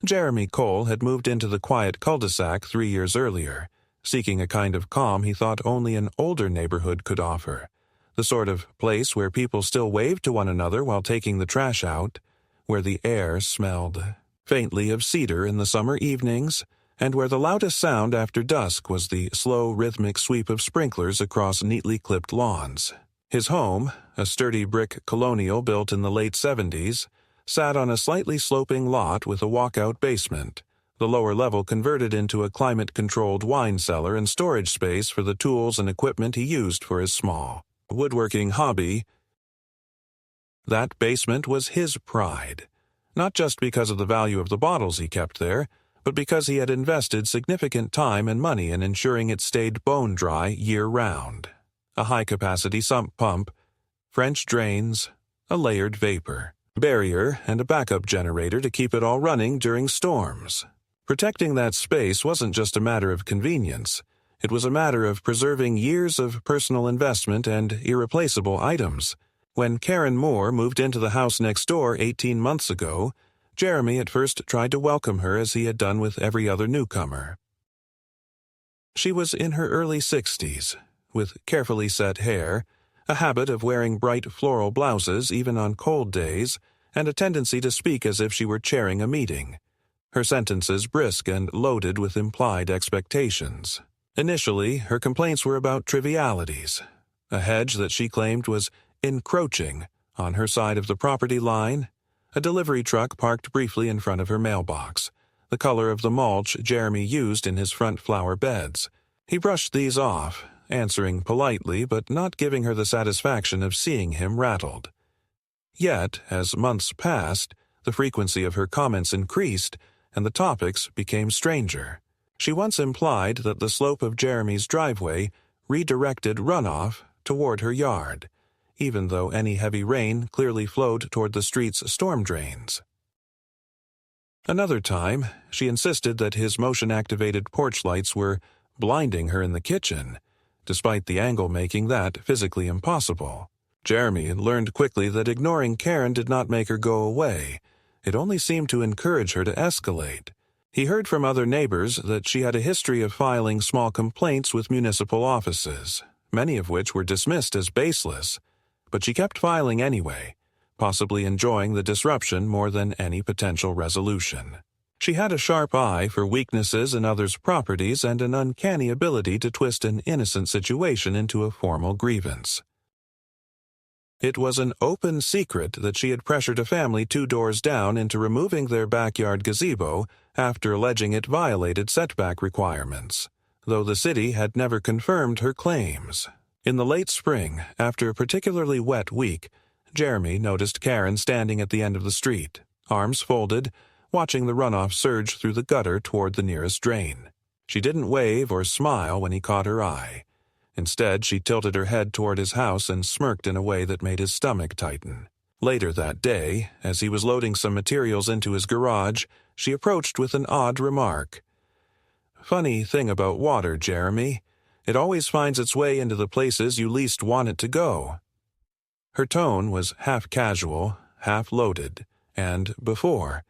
Jeremy Cole had moved into the quiet cul-de-sac 3 years earlier, seeking a kind of calm he thought only an older neighborhood could offer, the sort of place where people still waved to one another while taking the trash out, where the air smelled faintly of cedar in the summer evenings, and where the loudest sound after dusk was the slow rhythmic sweep of sprinklers across neatly clipped lawns. His home, a sturdy brick colonial built in the late 70s, sat on a slightly sloping lot with a walkout basement, the lower level converted into a climate-controlled wine cellar and storage space for the tools and equipment he used for his small woodworking hobby. That basement was his pride, not just because of the value of the bottles he kept there, but because he had invested significant time and money in ensuring it stayed bone-dry year-round. A high-capacity sump pump, French drains, a layered vapor barrier, and a backup generator to keep it all running during storms. Protecting that space wasn't just a matter of convenience. It was a matter of preserving years of personal investment and irreplaceable items. When Karen Moore moved into the house next door 18 months ago, Jeremy at first tried to welcome her as he had done with every other newcomer. She was in her early 60s, with carefully set hair, a habit of wearing bright floral blouses even on cold days, and a tendency to speak as if she were chairing a meeting, her sentences brisk and loaded with implied expectations. Initially, her complaints were about trivialities, a hedge that she claimed was encroaching on her side of the property line, a delivery truck parked briefly in front of her mailbox, the color of the mulch Jeremy used in his front flower beds. He brushed these off, answering politely but not giving her the satisfaction of seeing him rattled. Yet, as months passed, the frequency of her comments increased, and the topics became stranger. She once implied that the slope of Jeremy's driveway redirected runoff toward her yard, even though any heavy rain clearly flowed toward the street's storm drains. Another time, she insisted that his motion-activated porch lights were blinding her in the kitchen, despite the angle making that physically impossible. Jeremy learned quickly that ignoring Karen did not make her go away. It only seemed to encourage her to escalate. He heard from other neighbors that she had a history of filing small complaints with municipal offices, many of which were dismissed as baseless, but she kept filing anyway, possibly enjoying the disruption more than any potential resolution. She had a sharp eye for weaknesses in others' properties and an uncanny ability to twist an innocent situation into a formal grievance. It was an open secret that she had pressured a family 2 doors down into removing their backyard gazebo after alleging it violated setback requirements, though the city had never confirmed her claims. In the late spring, after a particularly wet week, Jeremy noticed Karen standing at the end of the street, arms folded, watching the runoff surge through the gutter toward the nearest drain. She didn't wave or smile when he caught her eye. Instead, she tilted her head toward his house and smirked in a way that made his stomach tighten. Later that day, as he was loading some materials into his garage, she approached with an odd remark. "Funny thing about water, Jeremy. It always finds its way into the places you least want it to go." Her tone was half casual, half loaded, and before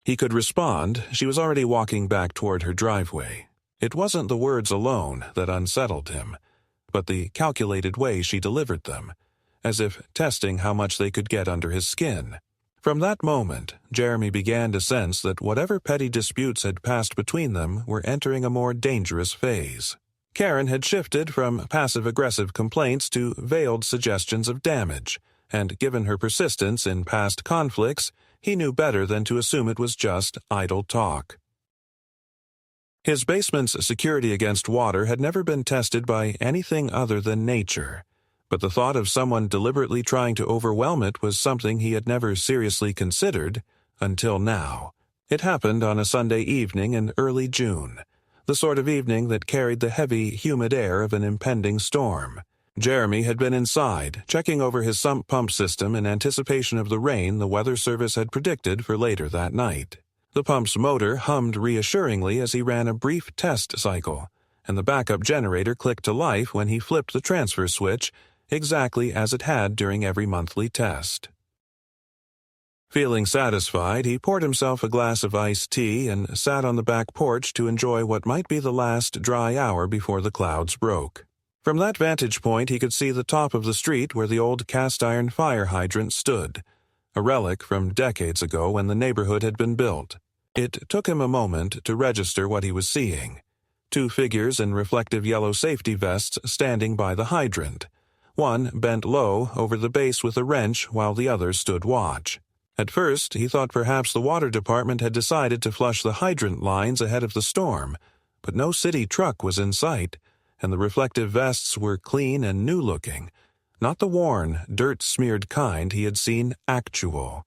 he could respond, she was already walking back toward her driveway. It wasn't the words alone that unsettled him, but the calculated way she delivered them, as if testing how much they could get under his skin. From that moment, Jeremy began to sense that whatever petty disputes had passed between them were entering a more dangerous phase. Karen had shifted from passive-aggressive complaints to veiled suggestions of damage, and given her persistence in past conflicts, he knew better than to assume it was just idle talk. His basement's security against water had never been tested by anything other than nature, but the thought of someone deliberately trying to overwhelm it was something he had never seriously considered until now. It happened on a Sunday evening in early June, the sort of evening that carried the heavy, humid air of an impending storm. Jeremy had been inside, checking over his sump pump system in anticipation of the rain the Weather Service had predicted for later that night. The pump's motor hummed reassuringly as he ran a brief test cycle, and the backup generator clicked to life when he flipped the transfer switch, exactly as it had during every monthly test. Feeling satisfied, he poured himself a glass of iced tea and sat on the back porch to enjoy what might be the last dry hour before the clouds broke. From that vantage point, he could see the top of the street where the old cast-iron fire hydrant stood, a relic from decades ago when the neighborhood had been built. It took him a moment to register what he was seeing. 2 figures in reflective yellow safety vests standing by the hydrant. One bent low over the base with a wrench while the other stood watch. At first, he thought perhaps the water department had decided to flush the hydrant lines ahead of the storm, but no city truck was in sight, and the reflective vests were clean and new-looking, not the worn, dirt-smeared kind he had seen actual.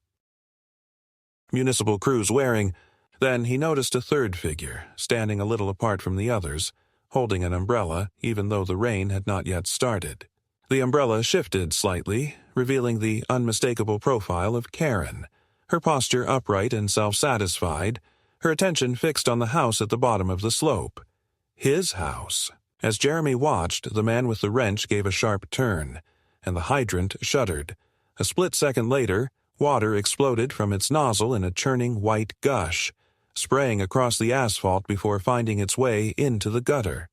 Municipal crews wearing. Then he noticed a third figure, standing a little apart from the others, holding an umbrella even though the rain had not yet started. The umbrella shifted slightly, revealing the unmistakable profile of Karen, her posture upright and self-satisfied, her attention fixed on the house at the bottom of the slope. His house. As Jeremy watched, the man with the wrench gave a sharp turn, and the hydrant shuddered. A split second later, water exploded from its nozzle in a churning white gush, spraying across the asphalt before finding its way into the gutter.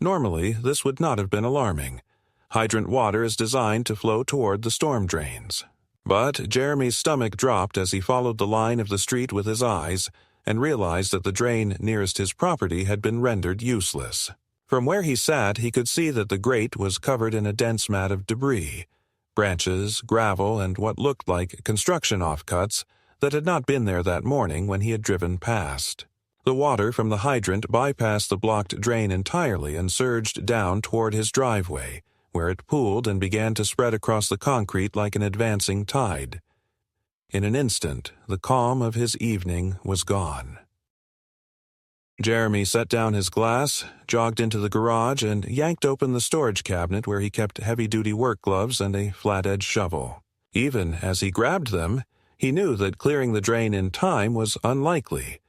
Normally, this would not have been alarming. Hydrant water is designed to flow toward the storm drains. But Jeremy's stomach dropped as he followed the line of the street with his eyes and realized that the drain nearest his property had been rendered useless. From where he sat, he could see that the grate was covered in a dense mat of debris, branches, gravel, and what looked like construction offcuts that had not been there that morning when he had driven past. The water from the hydrant bypassed the blocked drain entirely and surged down toward his driveway, where it pooled and began to spread across the concrete like an advancing tide. In an instant, the calm of his evening was gone. Jeremy set down his glass, jogged into the garage, and yanked open the storage cabinet where he kept heavy-duty work gloves and a flat-edge shovel. Even as he grabbed them, he knew that clearing the drain in time was unlikely.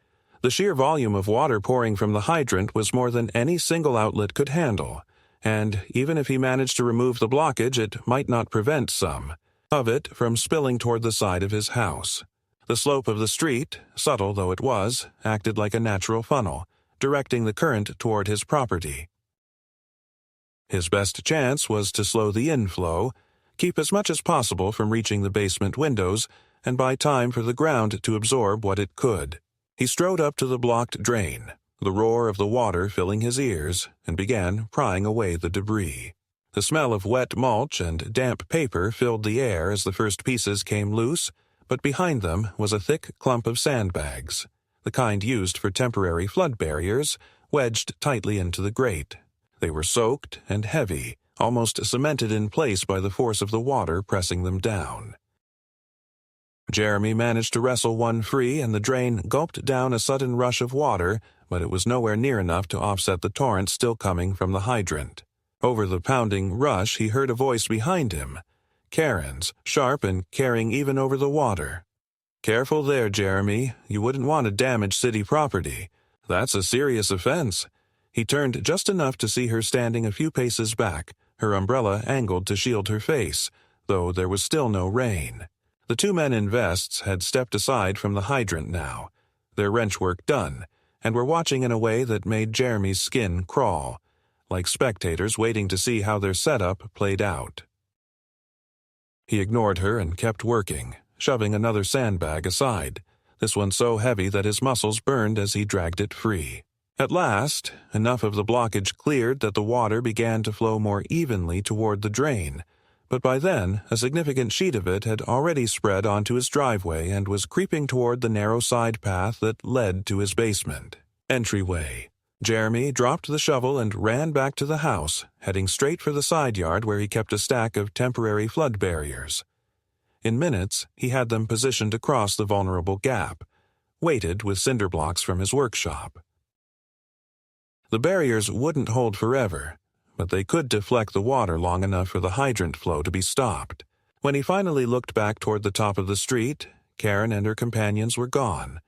The sheer volume of water pouring from the hydrant was more than any single outlet could handle, and even if he managed to remove the blockage, it might not prevent some of it from spilling toward the side of his house. The slope of the street, subtle though it was, acted like a natural funnel, directing the current toward his property. His best chance was to slow the inflow, keep as much as possible from reaching the basement windows, and buy time for the ground to absorb what it could. He strode up to the blocked drain, the roar of the water filling his ears, and began prying away the debris. The smell of wet mulch and damp paper filled the air as the first pieces came loose, but behind them was a thick clump of sandbags, the kind used for temporary flood barriers, wedged tightly into the grate. They were soaked and heavy, almost cemented in place by the force of the water pressing them down. Jeremy managed to wrestle one free, and the drain gulped down a sudden rush of water, but it was nowhere near enough to offset the torrent still coming from the hydrant. Over the pounding rush, he heard a voice behind him, Karen's, sharp and carrying even over the water. "Careful there, Jeremy. You wouldn't want to damage city property. That's a serious offense." He turned just enough to see her standing a few paces back, her umbrella angled to shield her face, though there was still no rain. The 2 men in vests had stepped aside from the hydrant now, their wrench work done, and were watching in a way that made Jeremy's skin crawl, like spectators waiting to see how their setup played out. He ignored her and kept working, shoving another sandbag aside, this one so heavy that his muscles burned as he dragged it free. At last, enough of the blockage cleared that the water began to flow more evenly toward the drain, but by then a significant sheet of it had already spread onto his driveway and was creeping toward the narrow side path that led to his basement entryway. Jeremy dropped the shovel and ran back to the house, heading straight for the side yard where he kept a stack of temporary flood barriers. In minutes, he had them positioned across the vulnerable gap, weighted with cinder blocks from his workshop. The barriers wouldn't hold forever, but they could deflect the water long enough for the hydrant flow to be stopped. When he finally looked back toward the top of the street, Karen and her companions were gone,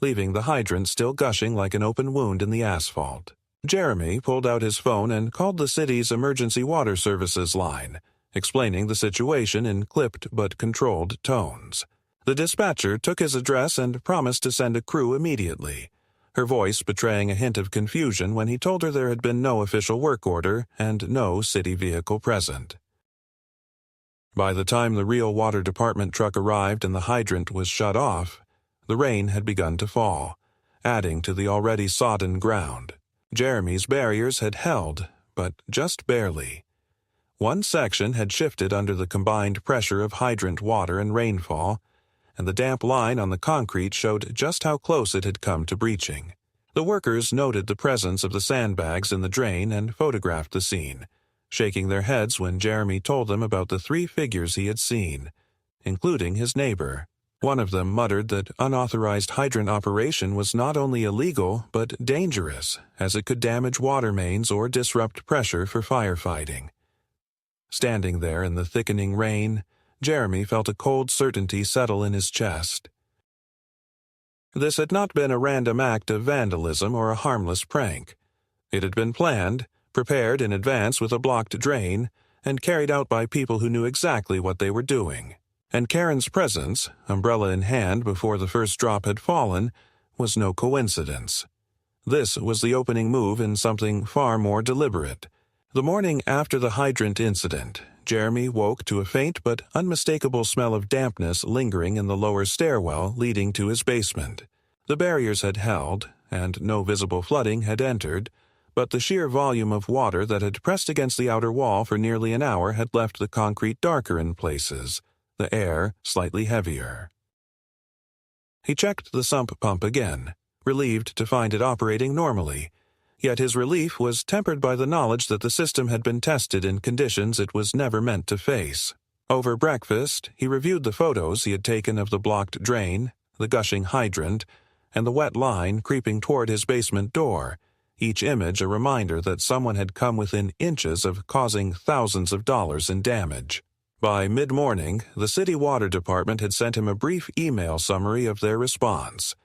leaving the hydrant still gushing like an open wound in the asphalt. Jeremy pulled out his phone and called the city's emergency water services line, explaining the situation in clipped but controlled tones. The dispatcher took his address and promised to send a crew immediately, her voice betraying a hint of confusion when he told her there had been no official work order and no city vehicle present. By the time the real water department truck arrived and the hydrant was shut off, the rain had begun to fall, adding to the already sodden ground. Jeremy's barriers had held, but just barely. One section had shifted under the combined pressure of hydrant water and rainfall, and the damp line on the concrete showed just how close it had come to breaching. The workers noted the presence of the sandbags in the drain and photographed the scene, shaking their heads when Jeremy told them about the 3 figures he had seen, including his neighbor. One of them muttered that unauthorized hydrant operation was not only illegal but dangerous, as it could damage water mains or disrupt pressure for firefighting. Standing there in the thickening rain, Jeremy felt a cold certainty settle in his chest. This had not been a random act of vandalism or a harmless prank. It had been planned, prepared in advance with a blocked drain, and carried out by people who knew exactly what they were doing. And Karen's presence, umbrella in hand before the first drop had fallen, was no coincidence. This was the opening move in something far more deliberate. The morning after the hydrant incident, Jeremy woke to a faint but unmistakable smell of dampness lingering in the lower stairwell leading to his basement. The barriers had held, and no visible flooding had entered, but the sheer volume of water that had pressed against the outer wall for nearly an hour had left the concrete darker in places, the air slightly heavier. He checked the sump pump again, relieved to find it operating normally, yet his relief was tempered by the knowledge that the system had been tested in conditions it was never meant to face. Over breakfast, he reviewed the photos he had taken of the blocked drain, the gushing hydrant, and the wet line creeping toward his basement door, each image a reminder that someone had come within inches of causing thousands of dollars in damage. By mid-morning, the city water department had sent him a brief email summary of their response.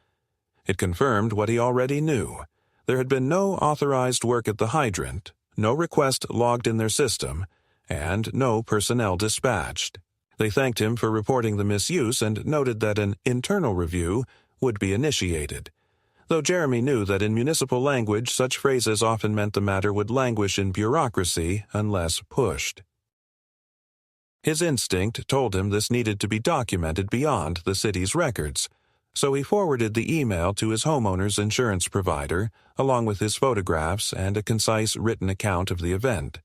It confirmed what he already knew. There had been no authorized work at the hydrant, no request logged in their system, and no personnel dispatched. They thanked him for reporting the misuse and noted that an internal review would be initiated, though Jeremy knew that in municipal language such phrases often meant the matter would languish in bureaucracy unless pushed. His instinct told him this needed to be documented beyond the city's records, so he forwarded the email to his homeowner's insurance provider, along with his photographs and a concise written account of the event,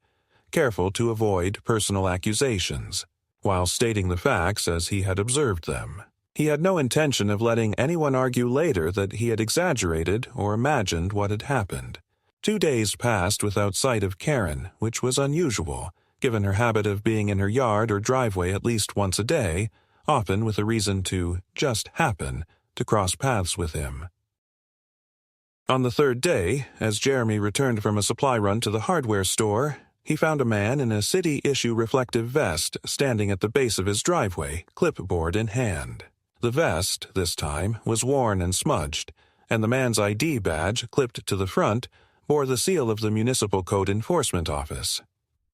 careful to avoid personal accusations, while stating the facts as he had observed them. He had no intention of letting anyone argue later that he had exaggerated or imagined what had happened. 2 days passed without sight of Karen, which was unusual, given her habit of being in her yard or driveway at least once a day, often with a reason to just happen to cross paths with him. On the 3rd day, as Jeremy returned from a supply run to the hardware store, he found a man in a city-issue reflective vest standing at the base of his driveway, clipboard in hand. The vest, this time, was worn and smudged, and the man's ID badge, clipped to the front, bore the seal of the Municipal Code Enforcement Office.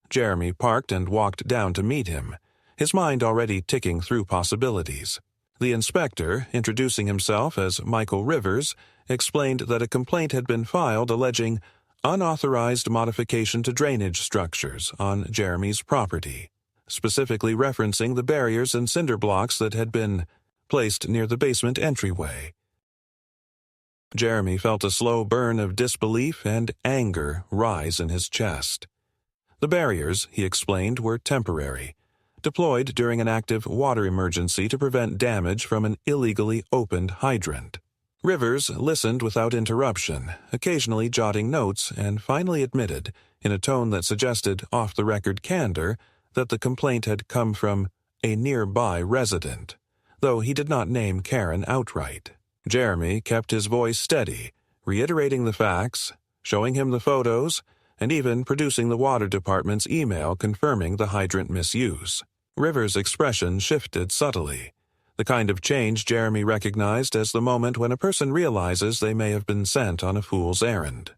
Jeremy parked and walked down to meet him, his mind already ticking through possibilities. The inspector, introducing himself as Michael Rivers, explained that a complaint had been filed alleging unauthorized modification to drainage structures on Jeremy's property, specifically referencing the barriers and cinder blocks that had been placed near the basement entryway. Jeremy felt a slow burn of disbelief and anger rise in his chest. The barriers, he explained, were temporary, deployed during an active water emergency to prevent damage from an illegally opened hydrant. Rivers listened without interruption, occasionally jotting notes, and finally admitted, in a tone that suggested off-the-record candor, that the complaint had come from a nearby resident, though he did not name Karen outright. Jeremy kept his voice steady, reiterating the facts, showing him the photos, and even producing the water department's email confirming the hydrant misuse. Rivers' expression shifted subtly, the kind of change Jeremy recognized as the moment when a person realizes they may have been sent on a fool's errand.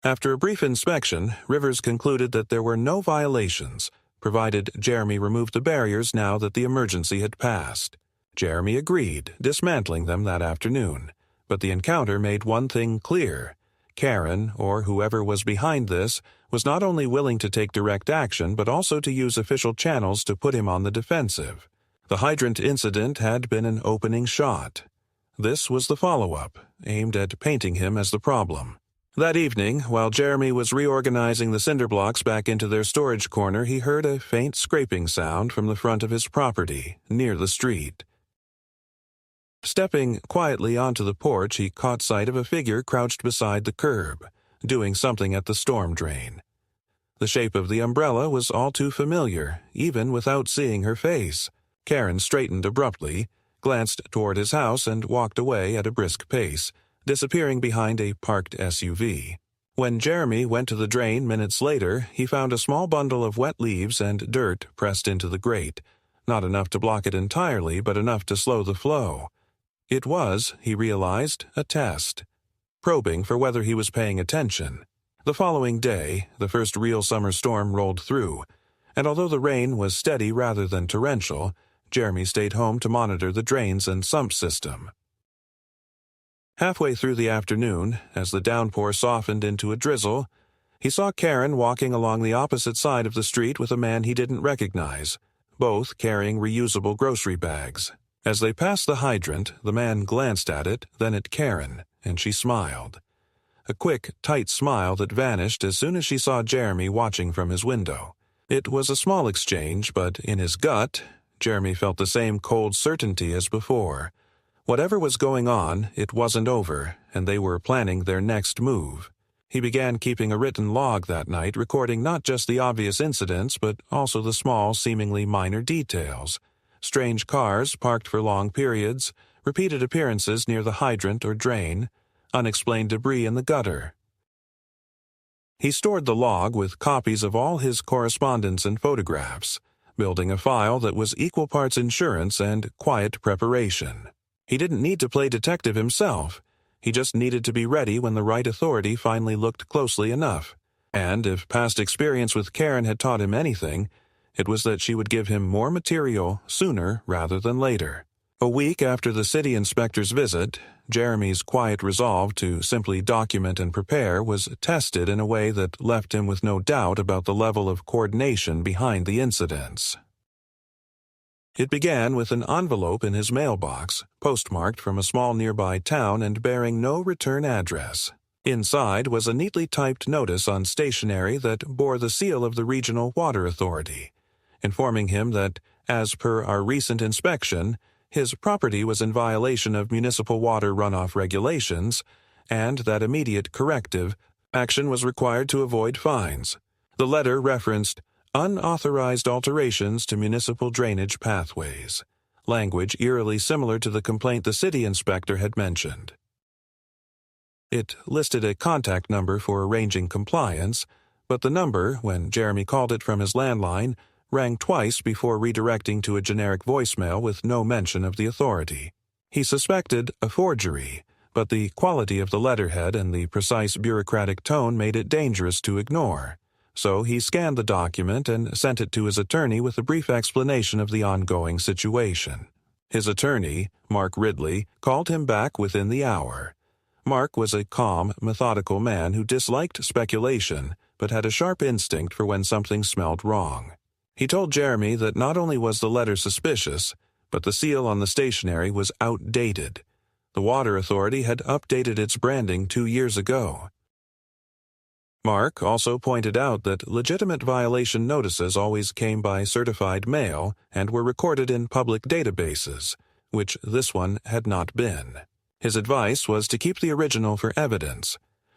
After a brief inspection, Rivers concluded that there were no violations, provided Jeremy removed the barriers now that the emergency had passed. Jeremy agreed, dismantling them that afternoon. But the encounter made one thing clear. Karen, or whoever was behind this, was not only willing to take direct action but also to use official channels to put him on the defensive. The hydrant incident had been an opening shot. This was the follow-up, aimed at painting him as the problem. That evening, while Jeremy was reorganizing the cinder blocks back into their storage corner, he heard a faint scraping sound from the front of his property, near the street. Stepping quietly onto the porch, he caught sight of a figure crouched beside the curb, doing something at the storm drain. The shape of the umbrella was all too familiar, even without seeing her face. Karen straightened abruptly, glanced toward his house, and walked away at a brisk pace, disappearing behind a parked SUV. When Jeremy went to the drain minutes later, he found a small bundle of wet leaves and dirt pressed into the grate, not enough to block it entirely, but enough to slow the flow. It was, he realized, a test, probing for whether he was paying attention. The following day, the first real summer storm rolled through, and although the rain was steady rather than torrential, Jeremy stayed home to monitor the drains and sump system. Halfway through the afternoon, as the downpour softened into a drizzle, he saw Karen walking along the opposite side of the street with a man he didn't recognize, both carrying reusable grocery bags. As they passed the hydrant, the man glanced at it, then at Karen, and she smiled. A quick, tight smile that vanished as soon as she saw Jeremy watching from his window. It was a small exchange, but in his gut, Jeremy felt the same cold certainty as before. Whatever was going on, it wasn't over, and they were planning their next move. He began keeping a written log that night, recording not just the obvious incidents, but also the small, seemingly minor details. Strange cars parked for long periods, repeated appearances near the hydrant or drain, unexplained debris in the gutter. He stored the log with copies of all his correspondence and photographs, building a file that was equal parts insurance and quiet preparation. He didn't need to play detective himself. He just needed to be ready when the right authority finally looked closely enough. And if past experience with Karen had taught him anything, it was that she would give him more material sooner rather than later. A week after the city inspector's visit, Jeremy's quiet resolve to simply document and prepare was tested in a way that left him with no doubt about the level of coordination behind the incidents. It began with an envelope in his mailbox, postmarked from a small nearby town and bearing no return address. Inside was a neatly typed notice on stationery that bore the seal of the Regional Water Authority, informing him that, as per our recent inspection, his property was in violation of municipal water runoff regulations, and that immediate corrective action was required to avoid fines. The letter referenced unauthorized alterations to municipal drainage pathways, language eerily similar to the complaint the city inspector had mentioned. It listed a contact number for arranging compliance, but the number, when Jeremy called it from his landline, rang twice before redirecting to a generic voicemail with no mention of the authority. He suspected a forgery, but the quality of the letterhead and the precise bureaucratic tone made it dangerous to ignore. So he scanned the document and sent it to his attorney with a brief explanation of the ongoing situation. His attorney, Mark Ridley, called him back within the hour. Mark was a calm, methodical man who disliked speculation, but had a sharp instinct for when something smelled wrong. He told Jeremy that not only was the letter suspicious, but the seal on the stationery was outdated. The Water Authority had updated its branding 2 years ago. Mark also pointed out that legitimate violation notices always came by certified mail and were recorded in public databases, which this one had not been. His advice was to keep the original for evidence,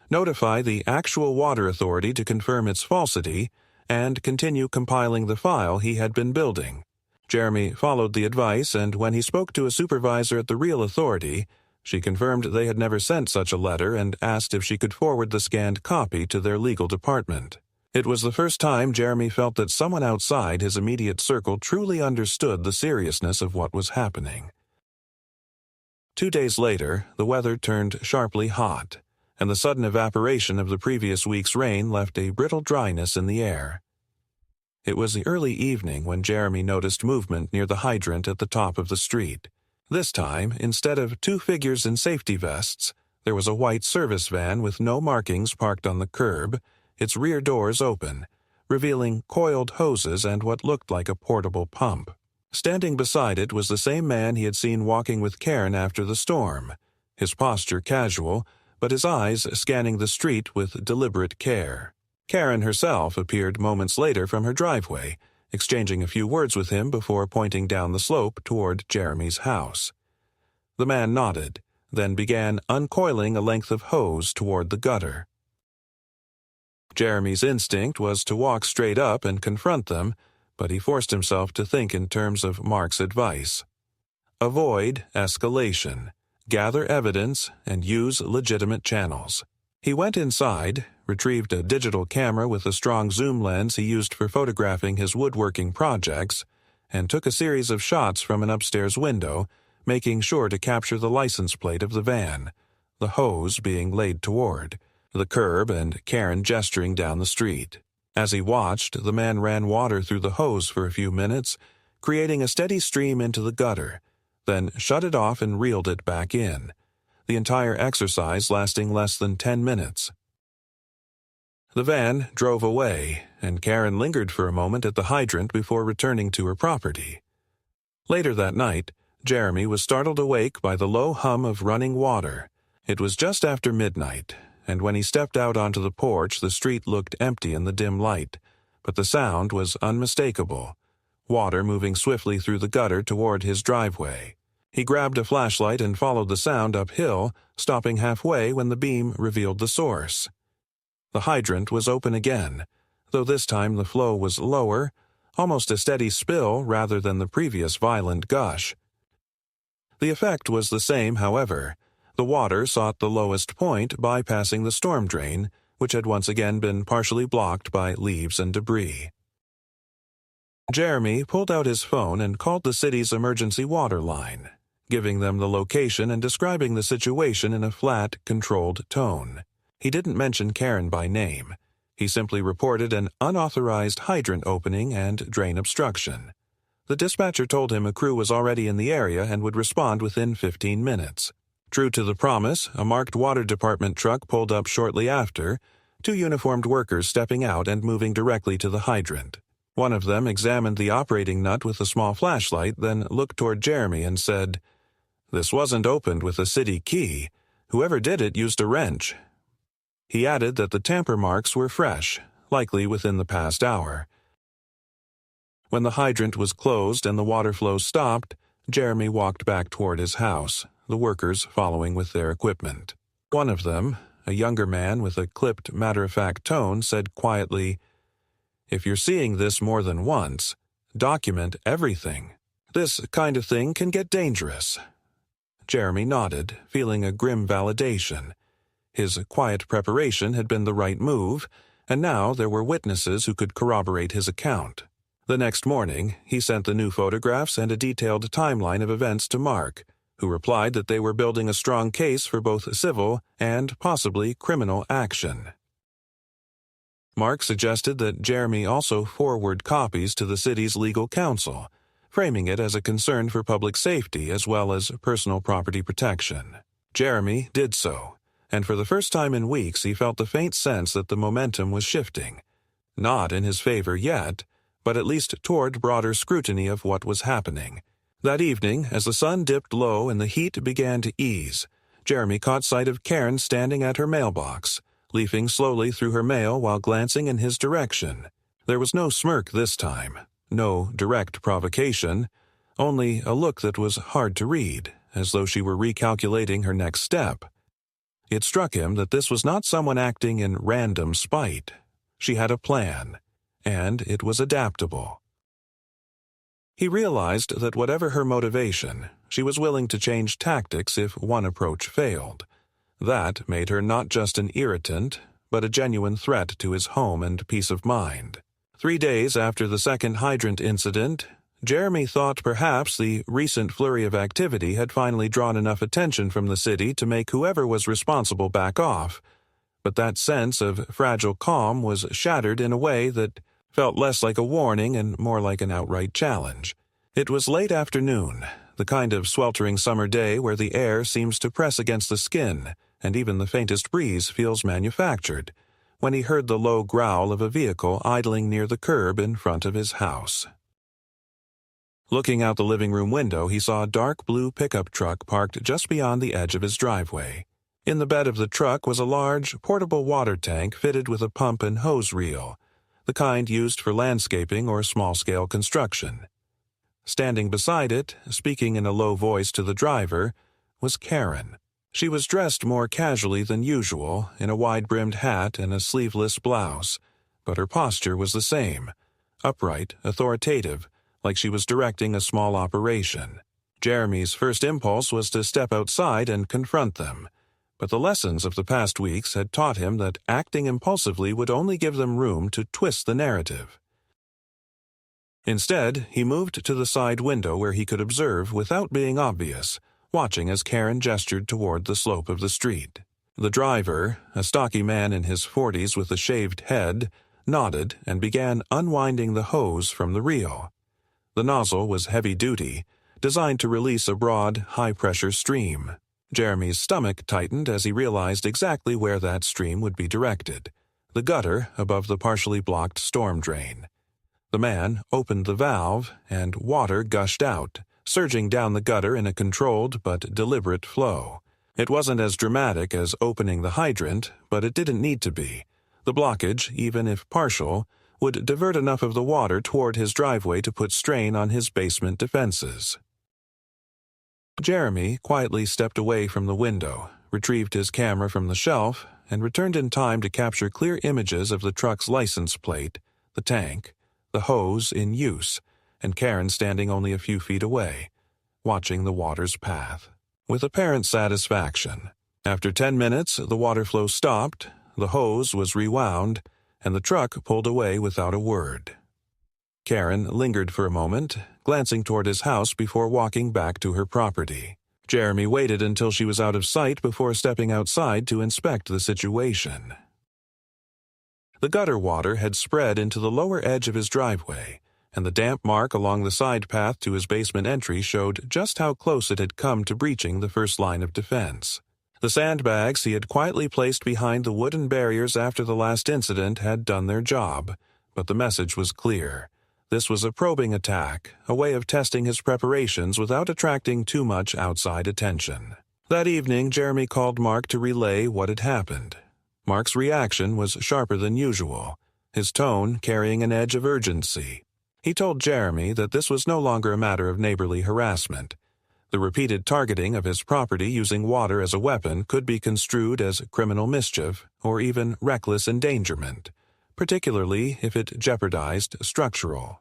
notify the actual Water Authority to confirm its falsity, and continue compiling the file he had been building. Jeremy followed the advice, and when he spoke to a supervisor at the real authority, she confirmed they had never sent such a letter and asked if she could forward the scanned copy to their legal department. It was the first time Jeremy felt that someone outside his immediate circle truly understood the seriousness of what was happening. 2 days later, the weather turned sharply hot, and the sudden evaporation of the previous week's rain left a brittle dryness in the air. It was the early evening when Jeremy noticed movement near the hydrant at the top of the street. This time, instead of two figures in safety vests, there was a white service van with no markings parked on the curb, its rear doors open, revealing coiled hoses and what looked like a portable pump. Standing beside it was the same man he had seen walking with Karen after the storm, his posture casual, but his eyes scanning the street with deliberate care. Karen herself appeared moments later from her driveway, exchanging a few words with him before pointing down the slope toward Jeremy's house. The man nodded, then began uncoiling a length of hose toward the gutter. Jeremy's instinct was to walk straight up and confront them, but he forced himself to think in terms of Mark's advice. Avoid escalation, gather evidence, and use legitimate channels. He went inside, retrieved a digital camera with a strong zoom lens he used for photographing his woodworking projects, and took a series of shots from an upstairs window, making sure to capture the license plate of the van, the hose being laid toward the curb and Karen gesturing down the street. As he watched, the man ran water through the hose for a few minutes, creating a steady stream into the gutter, then shut it off and reeled it back in, the entire exercise lasting less than 10 minutes. The van drove away, and Karen lingered for a moment at the hydrant before returning to her property. Later that night, Jeremy was startled awake by the low hum of running water. It was just after midnight, and when he stepped out onto the porch, the street looked empty in the dim light, but the sound was unmistakable, water moving swiftly through the gutter toward his driveway. He grabbed a flashlight and followed the sound uphill, stopping halfway when the beam revealed the source. The hydrant was open again, though this time the flow was lower, almost a steady spill rather than the previous violent gush. The effect was the same, however. The water sought the lowest point, bypassing the storm drain, which had once again been partially blocked by leaves and debris. Jeremy pulled out his phone and called the city's emergency water line, giving them the location and describing the situation in a flat, controlled tone. He didn't mention Karen by name. He simply reported an unauthorized hydrant opening and drain obstruction. The dispatcher told him a crew was already in the area and would respond within 15 minutes. True to the promise, a marked water department truck pulled up shortly after, two uniformed workers stepping out and moving directly to the hydrant. One of them examined the operating nut with a small flashlight, then looked toward Jeremy and said, "This wasn't opened with a city key. Whoever did it used a wrench." He added that the tamper marks were fresh, likely within the past hour. When the hydrant was closed and the water flow stopped, Jeremy walked back toward his house, the workers following with their equipment. One of them, a younger man with a clipped, matter-of-fact tone, said quietly, "If you're seeing this more than once, document everything. This kind of thing can get dangerous." Jeremy nodded, feeling a grim validation. His quiet preparation had been the right move, and now there were witnesses who could corroborate his account. The next morning, he sent the new photographs and a detailed timeline of events to Mark, who replied that they were building a strong case for both civil and possibly criminal action. Mark suggested that Jeremy also forward copies to the city's legal counsel, framing it as a concern for public safety as well as personal property protection. Jeremy did so, and for the first time in weeks he felt the faint sense that the momentum was shifting. Not in his favor yet, but at least toward broader scrutiny of what was happening. That evening, as the sun dipped low and the heat began to ease, Jeremy caught sight of Karen standing at her mailbox, leafing slowly through her mail while glancing in his direction. There was no smirk this time, no direct provocation, only a look that was hard to read, as though she were recalculating her next step. It struck him that this was not someone acting in random spite. She had a plan, and it was adaptable. He realized that whatever her motivation, she was willing to change tactics if one approach failed. That made her not just an irritant, but a genuine threat to his home and peace of mind. 3 days after the second hydrant incident, Jeremy thought perhaps the recent flurry of activity had finally drawn enough attention from the city to make whoever was responsible back off, but that sense of fragile calm was shattered in a way that felt less like a warning and more like an outright challenge. It was late afternoon, the kind of sweltering summer day where the air seems to press against the skin, and even the faintest breeze feels manufactured, when he heard the low growl of a vehicle idling near the curb in front of his house. Looking out the living room window, he saw a dark blue pickup truck parked just beyond the edge of his driveway. In the bed of the truck was a large, portable water tank fitted with a pump and hose reel, the kind used for landscaping or small-scale construction. Standing beside it, speaking in a low voice to the driver, was Karen. She was dressed more casually than usual, in a wide-brimmed hat and a sleeveless blouse, but her posture was the same, upright, authoritative, like she was directing a small operation. Jeremy's first impulse was to step outside and confront them, but the lessons of the past weeks had taught him that acting impulsively would only give them room to twist the narrative. Instead, he moved to the side window where he could observe without being obvious, watching as Karen gestured toward the slope of the street. The driver, a stocky man in his 40s with a shaved head, nodded and began unwinding the hose from the reel. The nozzle was heavy-duty, designed to release a broad, high-pressure stream. Jeremy's stomach tightened as he realized exactly where that stream would be directed, the gutter above the partially blocked storm drain. The man opened the valve, and water gushed out, surging down the gutter in a controlled but deliberate flow. It wasn't as dramatic as opening the hydrant, but it didn't need to be. The blockage, even if partial, would divert enough of the water toward his driveway to put strain on his basement defenses. Jeremy quietly stepped away from the window, retrieved his camera from the shelf, and returned in time to capture clear images of the truck's license plate, the tank, the hose in use, and Karen standing only a few feet away, watching the water's path. With apparent satisfaction. After 10 minutes, the water flow stopped, the hose was rewound, and the truck pulled away without a word. Karen lingered for a moment, glancing toward his house before walking back to her property. Jeremy waited until she was out of sight before stepping outside to inspect the situation. The gutter water had spread into the lower edge of his driveway, and the damp mark along the side path to his basement entry showed just how close it had come to breaching the first line of defense. The sandbags he had quietly placed behind the wooden barriers after the last incident had done their job, but the message was clear. This was a probing attack, a way of testing his preparations without attracting too much outside attention. That evening, Jeremy called Mark to relay what had happened. Mark's reaction was sharper than usual, his tone carrying an edge of urgency. He told Jeremy that this was no longer a matter of neighborly harassment. The repeated targeting of his property using water as a weapon could be construed as criminal mischief or even reckless endangerment, particularly if it jeopardized structural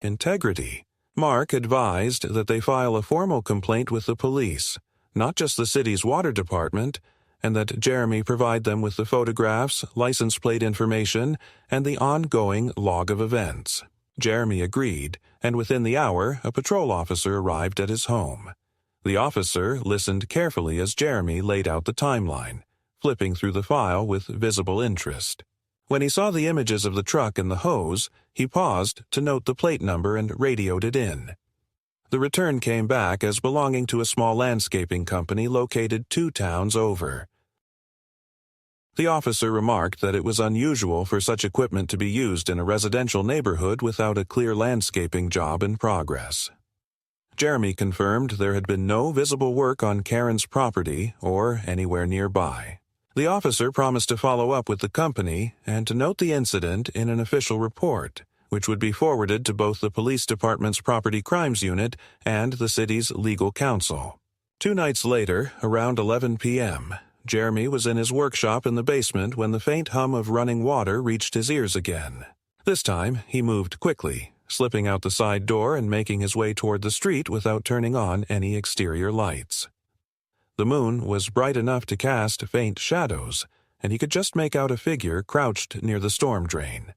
integrity. Mark advised that they file a formal complaint with the police, not just the city's water department, and that Jeremy provide them with the photographs, license plate information, and the ongoing log of events. Jeremy agreed, and within the hour, a patrol officer arrived at his home. The officer listened carefully as Jeremy laid out the timeline, flipping through the file with visible interest. When he saw the images of the truck and the hose, he paused to note the plate number and radioed it in. The return came back as belonging to a small landscaping company located 2 towns over. The officer remarked that it was unusual for such equipment to be used in a residential neighborhood without a clear landscaping job in progress. Jeremy confirmed there had been no visible work on Karen's property or anywhere nearby. The officer promised to follow up with the company and to note the incident in an official report, which would be forwarded to both the police department's property crimes unit and the city's legal counsel. 2 nights later, around 11 p.m., Jeremy was in his workshop in the basement when the faint hum of running water reached his ears again. This time, he moved quickly, slipping out the side door and making his way toward the street without turning on any exterior lights. The moon was bright enough to cast faint shadows, and he could just make out a figure crouched near the storm drain.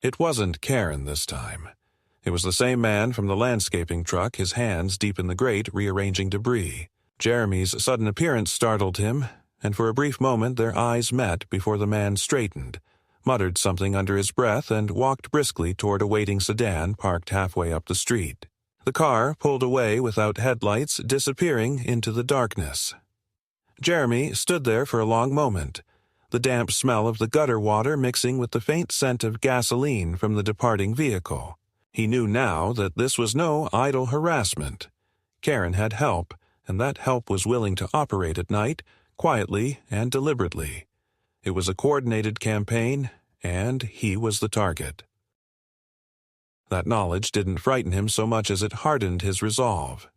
It wasn't Karen this time. It was the same man from the landscaping truck, his hands deep in the grate rearranging debris. Jeremy's sudden appearance startled him, and for a brief moment their eyes met before the man straightened, muttered something under his breath, and walked briskly toward a waiting sedan parked halfway up the street. The car pulled away without headlights, disappearing into the darkness. Jeremy stood there for a long moment, the damp smell of the gutter water mixing with the faint scent of gasoline from the departing vehicle. He knew now that this was no idle harassment. Karen had help, and that help was willing to operate at night, quietly and deliberately. It was a coordinated campaign, and he was the target. That knowledge didn't frighten him so much as it hardened his resolve.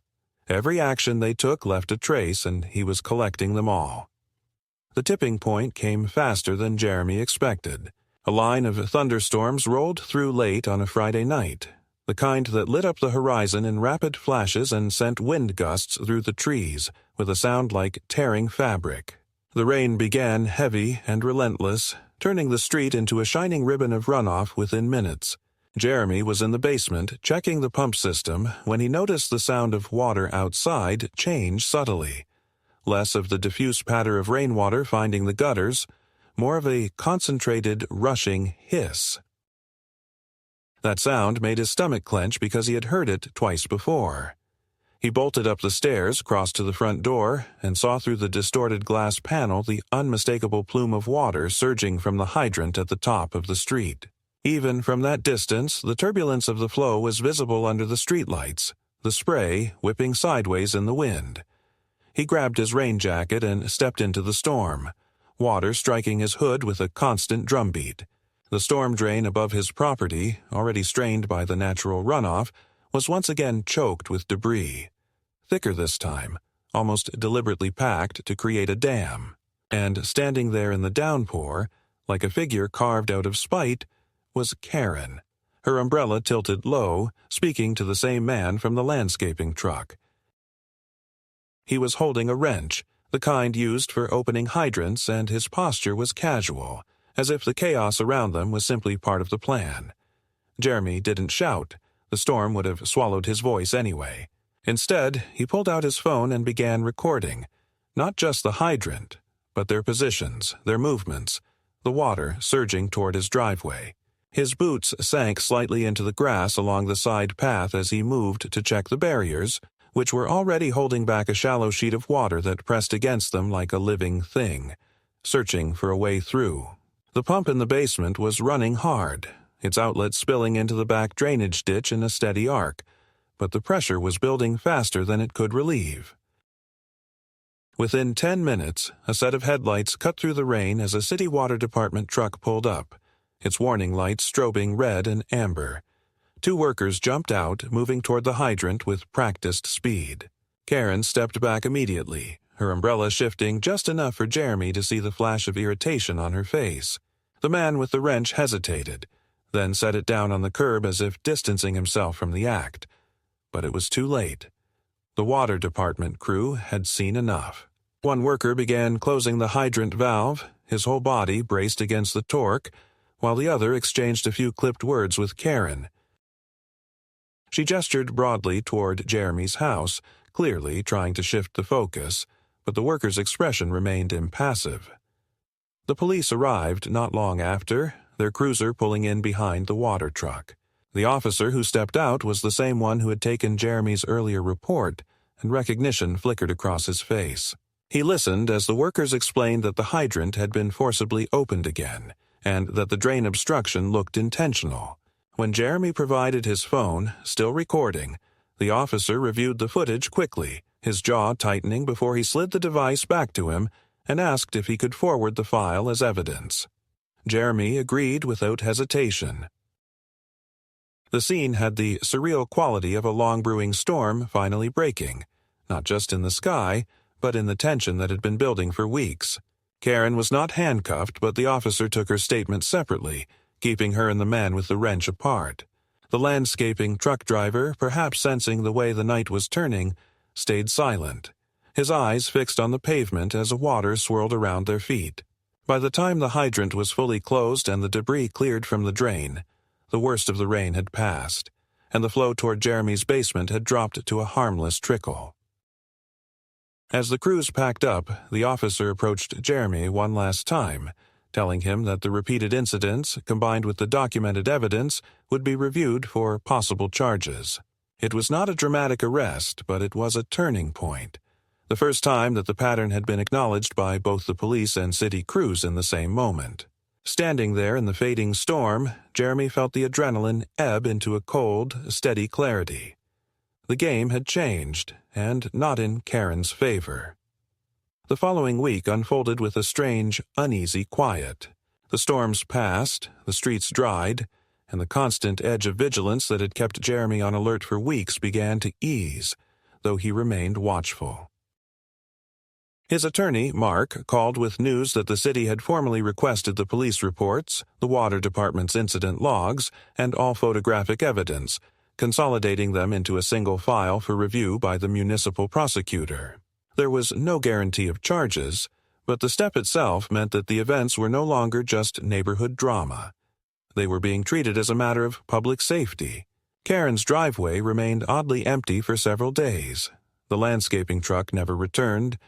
Every action they took left a trace, and he was collecting them all. The tipping point came faster than Jeremy expected. A line of thunderstorms rolled through late on a Friday night, the kind that lit up the horizon in rapid flashes and sent wind gusts through the trees with a sound like tearing fabric. The rain began heavy and relentless, turning the street into a shining ribbon of runoff within minutes. Jeremy was in the basement checking the pump system when he noticed the sound of water outside change subtly. Less of the diffuse patter of rainwater finding the gutters, more of a concentrated, rushing hiss. That sound made his stomach clench because he had heard it twice before. He bolted up the stairs, crossed to the front door, and saw through the distorted glass panel the unmistakable plume of water surging from the hydrant at the top of the street. Even from that distance, the turbulence of the flow was visible under the streetlights, the spray whipping sideways in the wind. He grabbed his rain jacket and stepped into the storm, water striking his hood with a constant drumbeat. The storm drain above his property, already strained by the natural runoff, was once again choked with debris. Thicker this time, almost deliberately packed to create a dam. And standing there in the downpour, like a figure carved out of spite, was Karen, her umbrella tilted low, speaking to the same man from the landscaping truck. He was holding a wrench, the kind used for opening hydrants, and his posture was casual, as if the chaos around them was simply part of the plan. Jeremy didn't shout. The storm would have swallowed his voice anyway. Instead, he pulled out his phone and began recording, not just the hydrant, but their positions, their movements, the water surging toward his driveway. His boots sank slightly into the grass along the side path as he moved to check the barriers, which were already holding back a shallow sheet of water that pressed against them like a living thing, searching for a way through. The pump in the basement was running hard, its outlet spilling into the back drainage ditch in a steady arc, but the pressure was building faster than it could relieve. Within 10 minutes, a set of headlights cut through the rain as a city water department truck pulled up, its warning lights strobing red and amber. 2 workers jumped out, moving toward the hydrant with practiced speed. Karen stepped back immediately, her umbrella shifting just enough for Jeremy to see the flash of irritation on her face. The man with the wrench hesitated, then set it down on the curb as if distancing himself from the act. But it was too late. The water department crew had seen enough. One worker began closing the hydrant valve, his whole body braced against the torque, while the other exchanged a few clipped words with Karen. She gestured broadly toward Jeremy's house, clearly trying to shift the focus, but the worker's expression remained impassive. The police arrived not long after, their cruiser pulling in behind the water truck. The officer who stepped out was the same one who had taken Jeremy's earlier report, and recognition flickered across his face. He listened as the workers explained that the hydrant had been forcibly opened again, and that the drain obstruction looked intentional. When Jeremy provided his phone, still recording, the officer reviewed the footage quickly, his jaw tightening before he slid the device back to him and asked if he could forward the file as evidence. Jeremy agreed without hesitation. The scene had the surreal quality of a long-brewing storm finally breaking, not just in the sky, but in the tension that had been building for weeks. Karen was not handcuffed, but the officer took her statement separately, keeping her and the man with the wrench apart. The landscaping truck driver, perhaps sensing the way the night was turning, stayed silent, his eyes fixed on the pavement as the water swirled around their feet. By the time the hydrant was fully closed and the debris cleared from the drain, the worst of the rain had passed, and the flow toward Jeremy's basement had dropped to a harmless trickle. As the crews packed up, the officer approached Jeremy one last time, telling him that the repeated incidents, combined with the documented evidence, would be reviewed for possible charges. It was not a dramatic arrest, but it was a turning point. The first time that the pattern had been acknowledged by both the police and city crews in the same moment. Standing there in the fading storm, Jeremy felt the adrenaline ebb into a cold, steady clarity. The game had changed, and not in Karen's favor. The following week unfolded with a strange, uneasy quiet. The storms passed, the streets dried, and the constant edge of vigilance that had kept Jeremy on alert for weeks began to ease, though he remained watchful. His attorney, Mark, called with news that the city had formally requested the police reports, the water department's incident logs, and all photographic evidence, consolidating them into a single file for review by the municipal prosecutor. There was no guarantee of charges, but the step itself meant that the events were no longer just neighborhood drama. They were being treated as a matter of public safety. Karen's driveway remained oddly empty for several days. The landscaping truck never returned,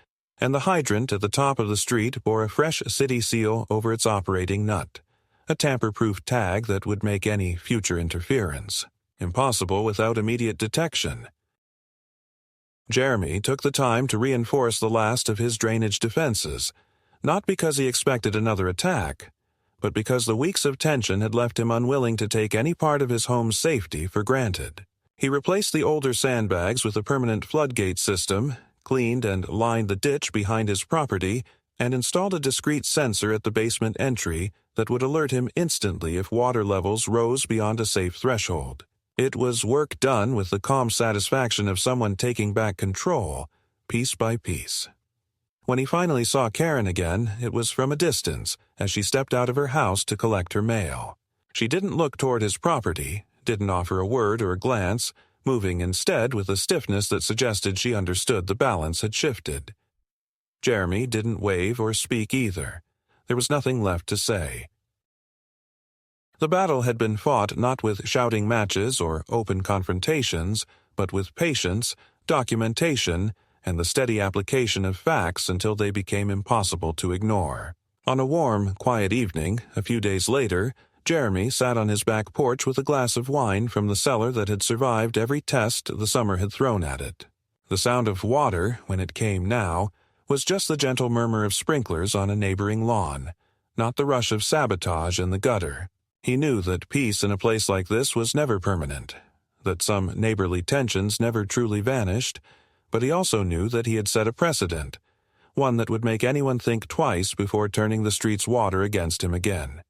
and the hydrant at the top of the street bore a fresh city seal over its operating nut, a tamper-proof tag that would make any future interference impossible without immediate detection. Jeremy took the time to reinforce the last of his drainage defenses, not because he expected another attack, but because the weeks of tension had left him unwilling to take any part of his home's safety for granted. He replaced the older sandbags with a permanent floodgate system, cleaned and lined the ditch behind his property, and installed a discreet sensor at the basement entry that would alert him instantly if water levels rose beyond a safe threshold. It was work done with the calm satisfaction of someone taking back control, piece by piece. When he finally saw Karen again, it was from a distance, as she stepped out of her house to collect her mail. She didn't look toward his property, didn't offer a word or a glance, moving instead with a stiffness that suggested she understood the balance had shifted. Jeremy didn't wave or speak either. There was nothing left to say. The battle had been fought not with shouting matches or open confrontations, but with patience, documentation, and the steady application of facts until they became impossible to ignore. On a warm, quiet evening, a few days later, Jeremy sat on his back porch with a glass of wine from the cellar that had survived every test the summer had thrown at it. The sound of water, when it came now, was just the gentle murmur of sprinklers on a neighboring lawn, not the rush of sabotage in the gutter. He knew that peace in a place like this was never permanent, that some neighborly tensions never truly vanished, but he also knew that he had set a precedent, one that would make anyone think twice before turning the street's water against him again.